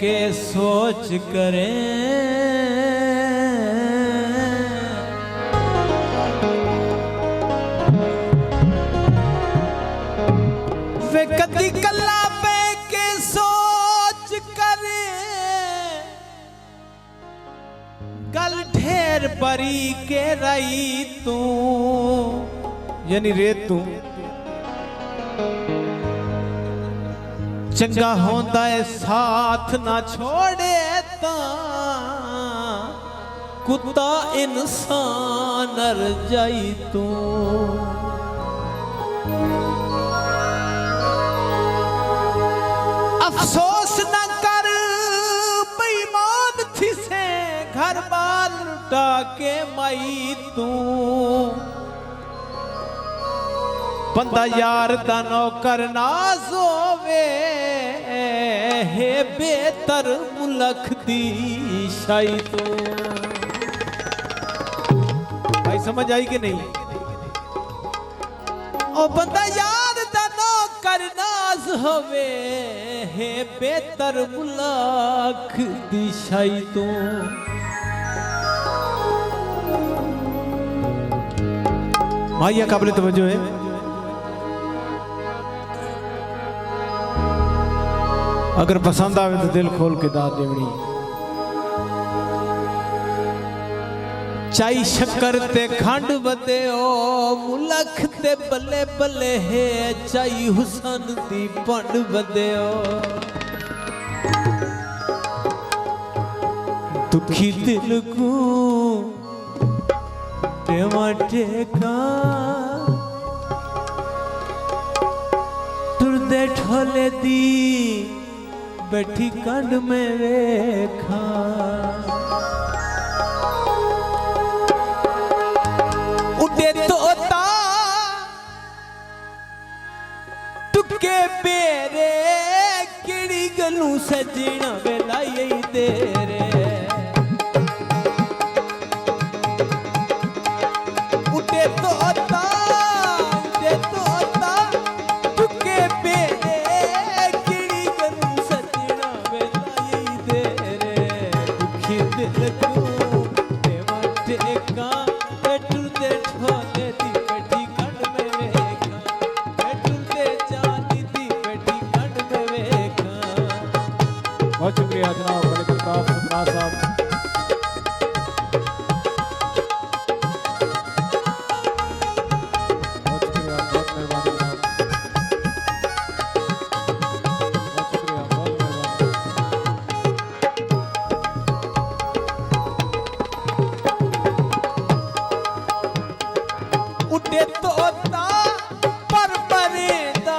के सोच करें वे कदी कला पे के सोच करे गल ढेर बरी के रही तू यानी रेत तू चंगा होंदा है साथ ना छोड़े ता कुत्ता इंसान नर जाई तू अफसोस न कर बेईमान थी से घर बार लुटा के माई तू बंदा यार दा नौकर ना सोवे हे बेहतर मुलख दी शाई तो भाई समझ आई कि नहीं ओ बंदा यार दा नौकर ना सोवे हे बेहतर मुलख दी शाई तो भाई काबिल तवज्जो है अगर पसंद आवे तो दिल खोल के दाद देवनी चाई शक्कर ते खंड बदे ओ मुलख ते बल्ले बल्ले है चाई हुसन दी पंड बदे ओ दुखी दिल को टेवा टेका टुरदे ठोले दी बैठी कंड में रेखा उड़े तोता टुके पेरे किड़ी गलू सजना वेला यही तेरे उड़े तोता टुके पेरे बहुत शुक्रिया जनाब मलिक अल्ताफ सुबराज साहब बहुत शुक्रिया बहुत मेहरबानी बहुत शुक्रिया बहुत मेहरबानी उड़े तोता पर परेदा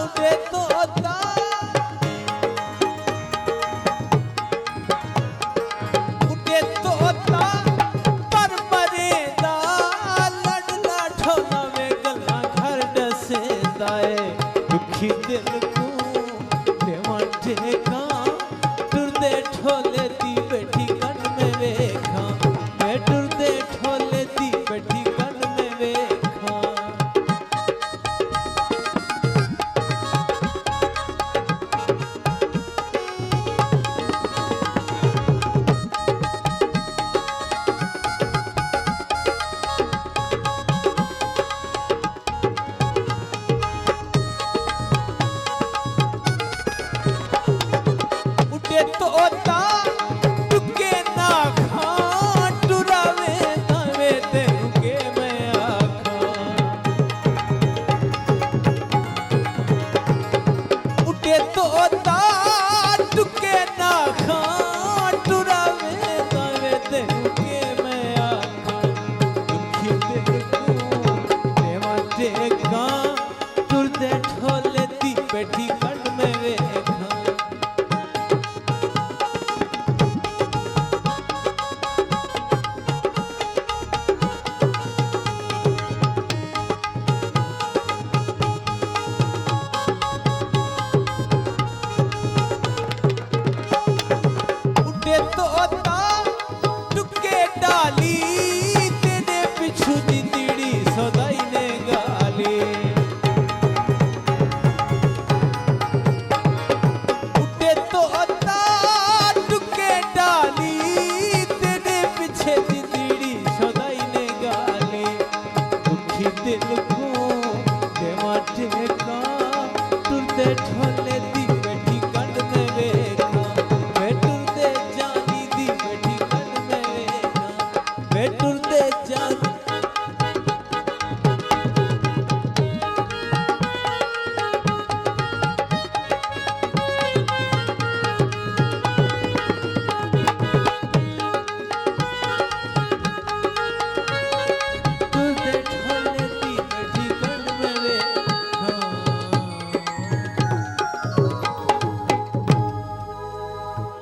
उड़े तोता ठोले